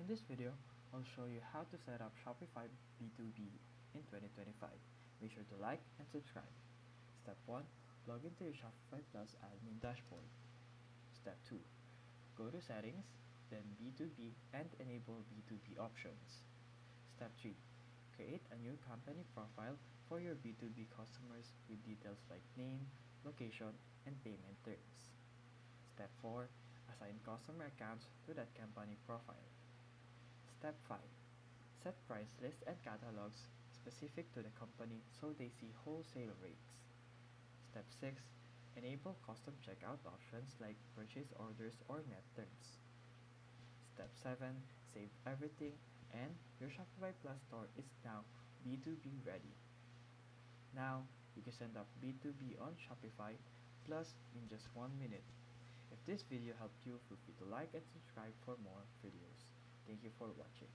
In this video, I'll show you how to set up Shopify B2B in 2025. Make sure to like and subscribe. Step 1. Log into your Shopify Plus admin dashboard. Step 2. Go to Settings, then B2B and enable B2B options. Step 3. Create a new company profile for your B2B customers with details like name, location, and payment terms. Step 4. Assign customer accounts to that company profile. Step 5. Set price lists and catalogs specific to the company so they see wholesale rates. Step 6. Enable custom checkout options like purchase orders or net terms. Step 7. Save everything and your Shopify Plus store is now B2B ready. Now, you can send up B2B on Shopify Plus in just 1 minute. If this video helped you, feel free to like and subscribe for more videos. Thank you for watching.